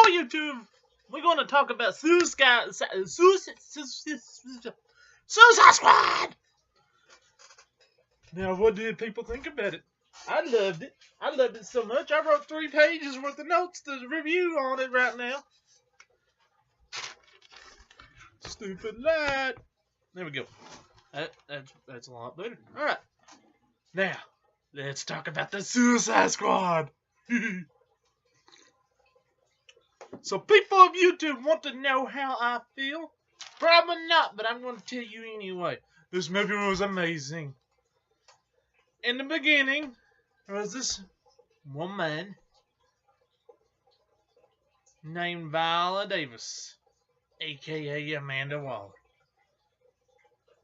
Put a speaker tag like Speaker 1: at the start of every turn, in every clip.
Speaker 1: Hello, YouTube. We're going to talk about Suicide Squad. Now, what did people think about it? I loved it. I loved it so much. I wrote 3 pages worth of notes to review on it right now. Stupid light. There we go. That's a lot better. All right. Now, let's talk about the Suicide Squad. So people of YouTube want to know how I feel? Probably not, but I'm going to tell you anyway. This movie was amazing. In the beginning, there was this woman named Viola Davis, a.k.a. Amanda Waller.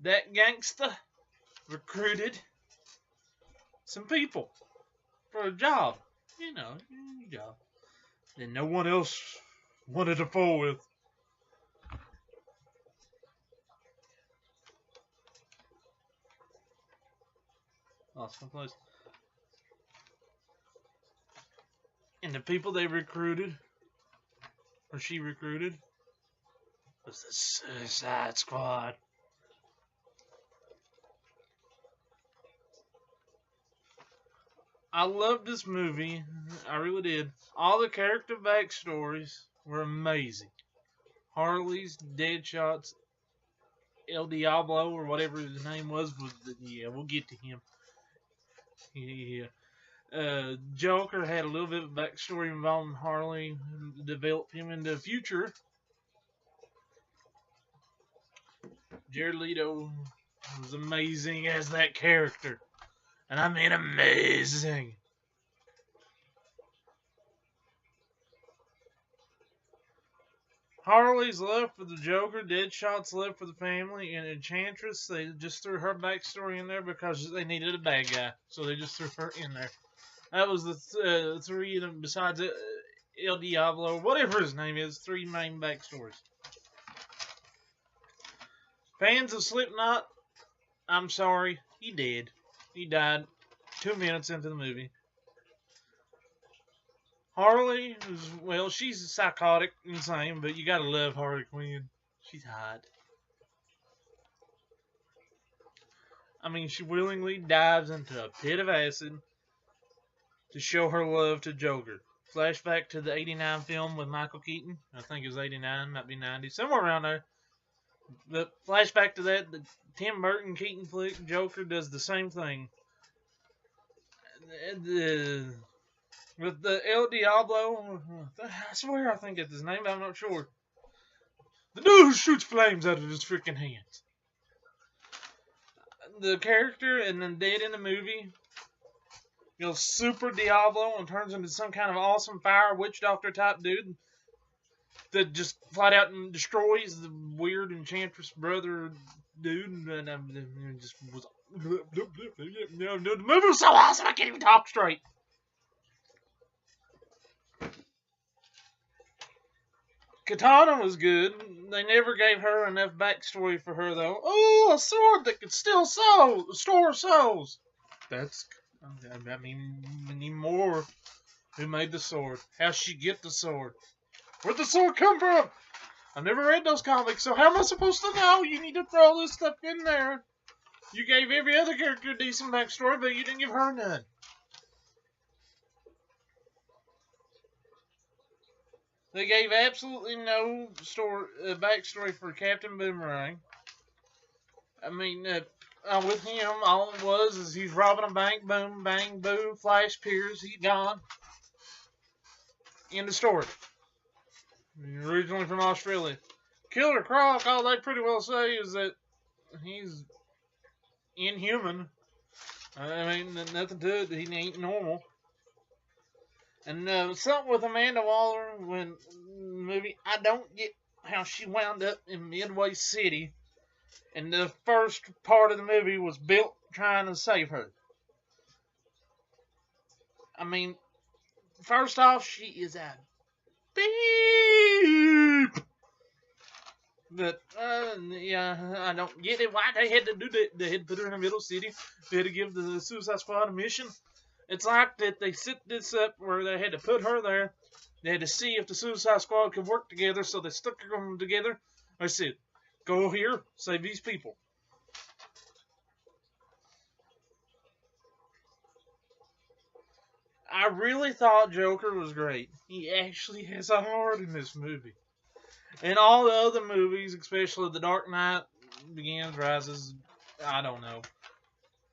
Speaker 1: That gangsta recruited some people for a job. You know, a job that no one else wanted to fool with. Lost my place. And the people they recruited, or she recruited, was the Suicide Squad. I loved this movie. I really did. All the character backstories were amazing. Harley's, Deadshot's, El Diablo, or whatever his name was yeah, we'll get to him. Yeah. Joker had a little bit of backstory involving Harley, developed him in the future. Jared Leto was amazing as that character. And I mean amazing. Harley's love for the Joker, Deadshot's love for the family, and Enchantress, they just threw her backstory in there because they needed a bad guy. So they just threw her in there. That was the 3 of them, besides El Diablo, whatever his name is, 3 main backstories. Fans of Slipknot, I'm sorry, he did. He died 2 minutes into the movie. Harley, well, she's psychotic, insane, but you gotta love Harley Quinn. She's hot. I mean, she willingly dives into a pit of acid to show her love to Joker. Flashback to the 89 film with Michael Keaton. I think it was 89, might be 90, somewhere around there. But flashback to that, the Tim Burton Keaton flick, Joker does the same thing. With the El Diablo, I swear I think it's his name, but I'm not sure. The dude who shoots flames out of his freaking hands. The character and then dead in the movie goes super Diablo and turns into some kind of awesome fire witch doctor type dude that just flat out and destroys the weird Enchantress brother dude. And just was. No, the movie was so awesome I can't even talk straight. Katana was good. They never gave her enough backstory for her, though. Oh, a sword that could still store souls. I mean, we need more. Who made the sword? How'd she get the sword? Where'd the sword come from? I never read those comics, so how am I supposed to know? You need to throw all this stuff in there. You gave every other character a decent backstory, but you didn't give her none. They gave absolutely no backstory for Captain Boomerang. I mean, with him, all it was is he's robbing a bank, boom, bang, boom, flash appears, he's gone. End of story. Originally from Australia. Killer Croc, all they pretty well say is that he's inhuman. I mean, nothing to it, he ain't normal. And something with Amanda Waller when the movie, I don't get how she wound up in Midway City. And the first part of the movie was built trying to save her. I mean, first off, she is a beep. But, yeah, I don't get it. Why they had to do that. They had to put her in the middle city. They had to give the Suicide Squad a mission. It's like that they set this up where they had to put her there. They had to see if the Suicide Squad could work together, so they stuck them together. I said, go here, save these people. I really thought Joker was great. He actually has a heart in this movie. In all the other movies, especially The Dark Knight Begins, Rises, I don't know.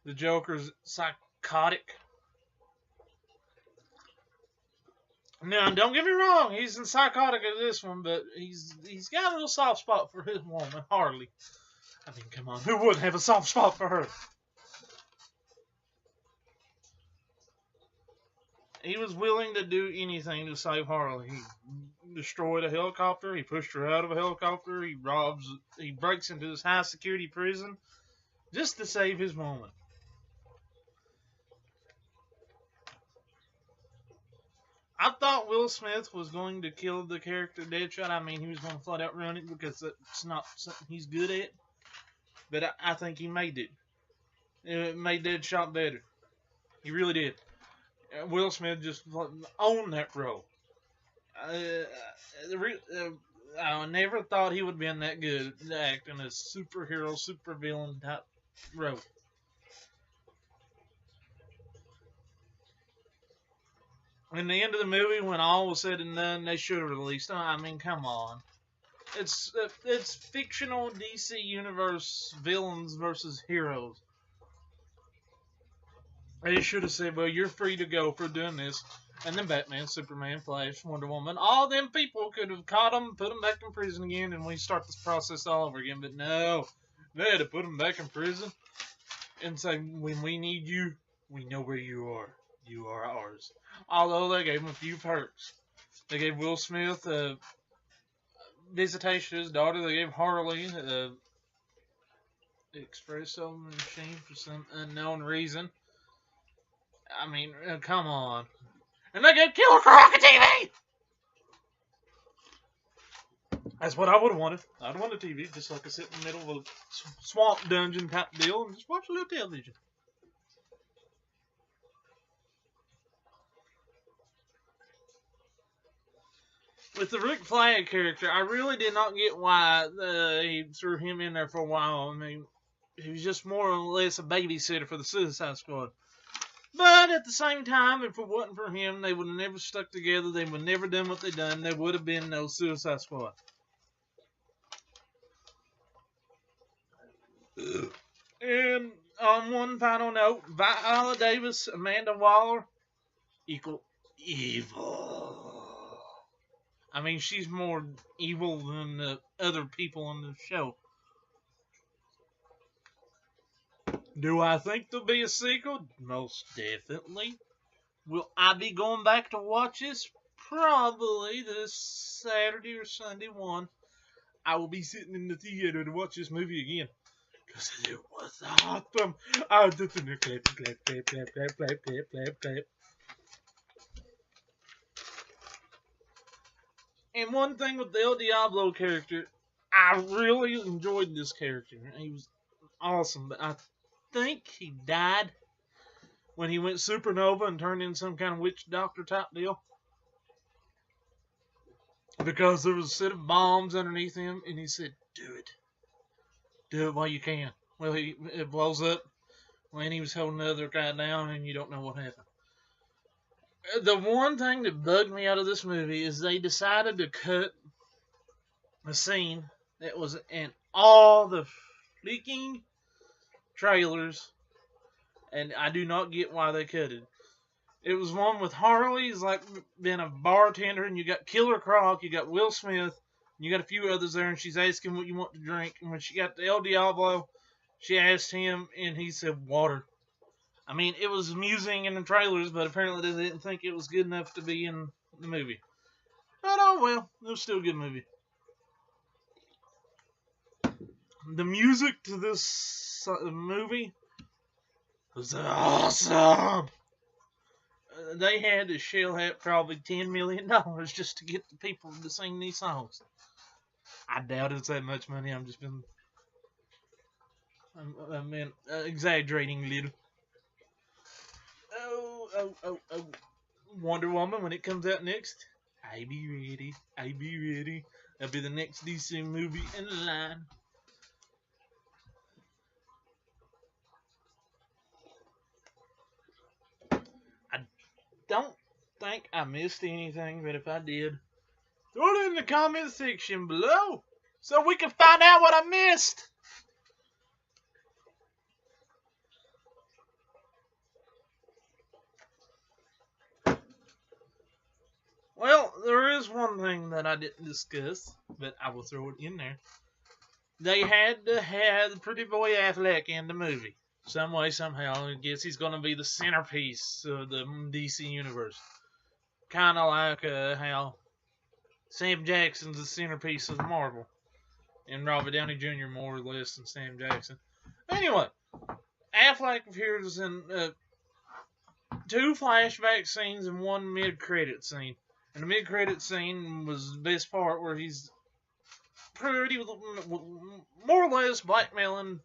Speaker 1: The Joker's psychotic. Now, don't get me wrong, he's in psychotic in this one, but he's got a little soft spot for his woman, Harley. I mean, come on, who wouldn't have a soft spot for her? He was willing to do anything to save Harley. He destroyed a helicopter. He pushed her out of a helicopter. He breaks into this high security prison just to save his woman. I thought Will Smith was going to kill the character Deadshot. I mean, he was going to flat out run it because it's not something he's good at. But I think he made it. It made Deadshot better. He really did. Will Smith just owned that role. I never thought he would have been that good at acting a superhero, supervillain type role. In the end of the movie, when all was said and done, they should have released him. I mean, come on. It's fictional DC Universe villains versus heroes. They should have said, well, you're free to go for doing this. And then Batman, Superman, Flash, Wonder Woman, all them people could have caught them, put them back in prison again, and we start this process all over again. But no, they had to put them back in prison and say, when we need you, we know where you are. You are ours. Although they gave him a few perks. They gave Will Smith a visitation to his daughter. They gave Harley an espresso machine for some unknown reason. I mean, come on. And they gave Killer Croc a TV! That's what I would have wanted. I'd want a TV just so I could sit in the middle of a swamp dungeon type deal and just watch a little television. With the Rick Flag character, I really did not get why he threw him in there for a while. I mean, he was just more or less a babysitter for the Suicide Squad. But at the same time, if it wasn't for him, they would have never stuck together. They would have never done what they done. There would have been no Suicide Squad. And on one final note, Viola Davis, Amanda Waller equal evil. I mean, she's more evil than the other people on the show. Do I think there'll be a sequel? Most definitely. Will I be going back to watch this? Probably this Saturday or Sunday one. I will be sitting in the theater to watch this movie again. Because it was awesome. I was just in there clap, clap, clap, clap, clap, clap, clap, clap, clap. And one thing with the El Diablo character, I really enjoyed this character. He was awesome, but I think he died when he went supernova and turned into some kind of witch doctor type deal. Because there was a set of bombs underneath him, and he said, do it. Do it while you can. Well, it blows up when he was holding the other guy down, and you don't know what happened. The one thing that bugged me out of this movie is they decided to cut a scene that was in all the freaking trailers, and I do not get why they cut it. It was one with Harley's like being a bartender, and you got Killer Croc, you got Will Smith, and you got a few others there, and she's asking what you want to drink. And when she got to El Diablo, she asked him, and he said water. I mean, it was amusing in the trailers, but apparently they didn't think it was good enough to be in the movie. But oh well, it was still a good movie. The music to this movie was awesome. They had to shell out probably $10 million just to get the people to sing these songs. I doubt it's that much money. I'm exaggerating a little. Oh. Wonder Woman, when it comes out next, I be ready. That'll be the next DC movie in line. I don't think I missed anything, but if I did, throw it in the comment section below so we can find out what I missed. Well, there is one thing that I didn't discuss, but I will throw it in there. They had to have Pretty Boy Affleck in the movie. Some way, somehow. I guess he's going to be the centerpiece of the DC universe. Kind of like how Sam Jackson's the centerpiece of Marvel. And Robert Downey Jr. more or less than Sam Jackson. Anyway, Affleck appears in 2 flashback scenes and 1 mid-credit scene. And the mid-credit scene was the best part, where he's pretty more or less blackmailing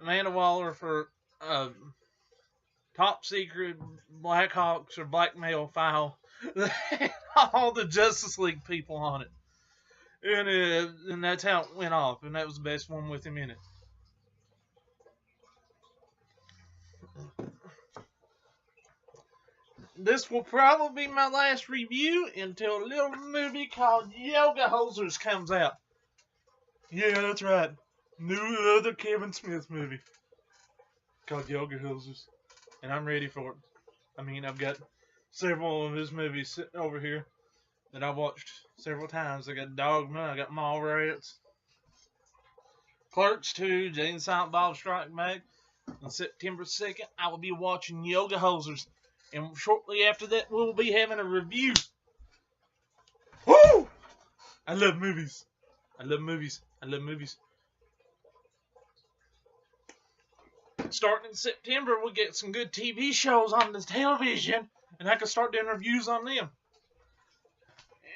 Speaker 1: Amanda Waller for top secret Blackhawks or blackmail file that had all the Justice League people on it. And that's how it went off, and that was the best one with him in it. This will probably be my last review until a little movie called Yoga Hosers comes out. Yeah, that's right. New other Kevin Smith movie called Yoga Hosers. And I'm ready for it. I mean, I've got several of his movies sitting over here that I've watched several times. I got Dogma, I got Mallrats, Clerks 2, Jay and Silent Bob Strike Back. On September 2nd, I will be watching Yoga Hosers. And shortly after that, we'll be having a review. Woo! I love movies. Starting in September, we'll get some good TV shows on the television, and I can start doing reviews on them.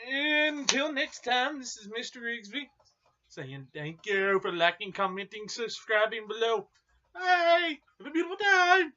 Speaker 1: Until next time, this is Mr. Rigsby saying thank you for liking, commenting, subscribing below. Bye! Have a beautiful time!